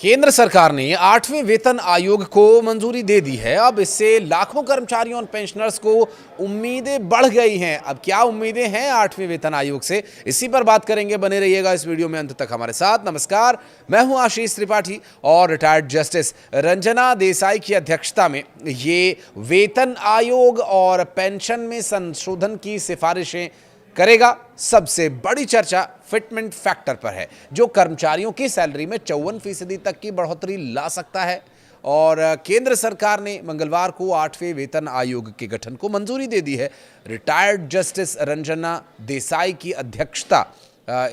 केंद्र सरकार ने 8वें वेतन आयोग को मंजूरी दे दी है। अब इससे लाखों कर्मचारियों और पेंशनर्स को उम्मीदें बढ़ गई हैं। अब क्या उम्मीदें हैं 8वें वेतन आयोग से, इसी पर बात करेंगे। बने रहिएगा इस वीडियो में अंत तक हमारे साथ। नमस्कार, मैं हूं आशीष त्रिपाठी और रिटायर्ड जस्टिस रंजना देसाई की अध्यक्षता में ये वेतन आयोग और पेंशन में संशोधन की सिफारिशें करेगा। सबसे बड़ी चर्चा फिटमेंट फैक्टर पर है, जो कर्मचारियों की सैलरी में 54% तक की बढ़ोतरी ला सकता है। और केंद्र सरकार ने मंगलवार को 8वें वेतन आयोग के गठन को मंजूरी दे दी है। रिटायर्ड जस्टिस रंजना देसाई की अध्यक्षता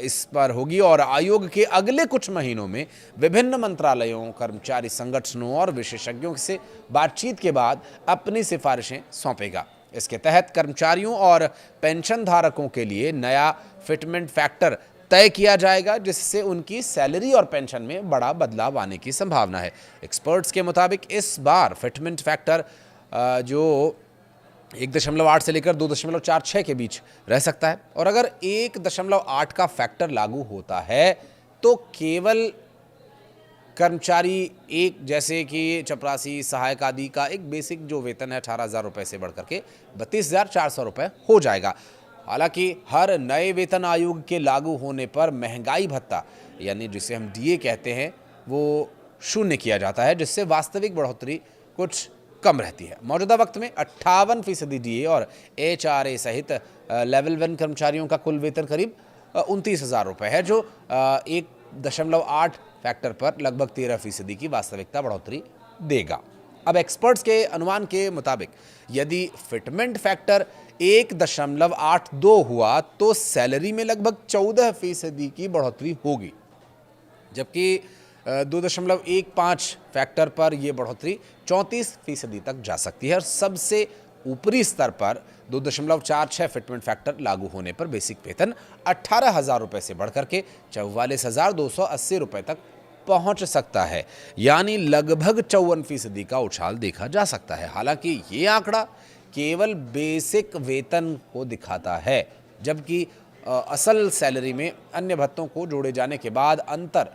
इस पर होगी और आयोग के अगले कुछ महीनों में विभिन्न मंत्रालयों, कर्मचारी संगठनों और विशेषज्ञों से बातचीत के बाद अपनी सिफारिशें सौंपेगा। इसके तहत कर्मचारियों और पेंशन धारकों के लिए नया फिटमेंट फैक्टर तय किया जाएगा, जिससे उनकी सैलरी और पेंशन में बड़ा बदलाव आने की संभावना है। एक्सपर्ट्स के मुताबिक इस बार फिटमेंट फैक्टर जो 1.8 से लेकर 2.46 के बीच रह सकता है। और अगर 1.8 का फैक्टर लागू होता है तो केवल कर्मचारी एक, जैसे कि चपरासी, सहायक आदि का एक बेसिक जो वेतन है 18,000 रुपये से बढ़कर के 32,400 रुपये हो जाएगा। हालांकि हर नए वेतन आयोग के लागू होने पर महंगाई भत्ता, यानी जिसे हम डीए कहते हैं, वो शून्य किया जाता है, जिससे वास्तविक बढ़ोतरी कुछ कम रहती है। मौजूदा वक्त में 58% डीए और एचआरए सहित लेवल 1 कर्मचारियों का कुल वेतन करीब 29,000 रुपये है, जो 1.8 फैक्टर पर लगभग 13% की वास्तविकता बढ़ोतरी देगा। अब एक्सपर्ट्स के अनुमान के मुताबिक यदि फिटमेंट फैक्टर 1.82 हुआ तो सैलरी में लगभग 14% की बढ़ोतरी होगी, जबकि 2.15 फैक्टर पर यह बढ़ोतरी 34% तक जा सकती है। और सबसे ऊपरी स्तर पर 2.46 फिटमेंट फैक्टर लागू होने पर बेसिक वेतन 18,000 रुपये से बढ़कर के 44,280 रुपये तक पहुंच सकता है, यानी लगभग 54% का उछाल देखा जा सकता है। हालांकि ये आंकड़ा केवल बेसिक वेतन को दिखाता है, जबकि असल सैलरी में अन्य भत्तों को जोड़े जाने के बाद अंतर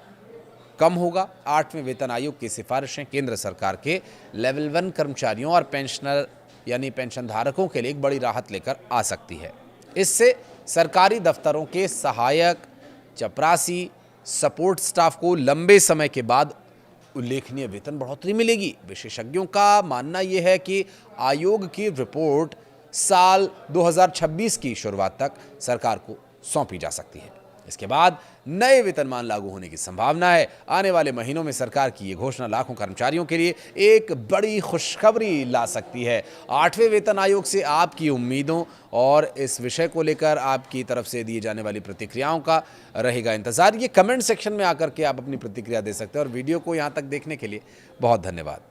कम होगा। 8वें वेतन आयोग की सिफारिशें केंद्र सरकार के लेवल 1 कर्मचारियों और पेंशनर यानी पेंशन धारकों के लिए एक बड़ी राहत लेकर आ सकती है। इससे सरकारी दफ्तरों के सहायक, चपरासी, सपोर्ट स्टाफ को लंबे समय के बाद उल्लेखनीय वेतन बढ़ोतरी मिलेगी। विशेषज्ञों का मानना यह है कि आयोग की रिपोर्ट साल 2026 की शुरुआत तक सरकार को सौंपी जा सकती है। इसके बाद नए वेतनमान लागू होने की संभावना है। आने वाले महीनों में सरकार की ये घोषणा लाखों कर्मचारियों के लिए एक बड़ी खुशखबरी ला सकती है। 8वें वेतन आयोग से आपकी उम्मीदों और इस विषय को लेकर आपकी तरफ से दी जाने वाली प्रतिक्रियाओं का रहेगा इंतजार। ये कमेंट सेक्शन में आकर के आप अपनी प्रतिक्रिया दे सकते हैं। और वीडियो को यहाँ तक देखने के लिए बहुत धन्यवाद।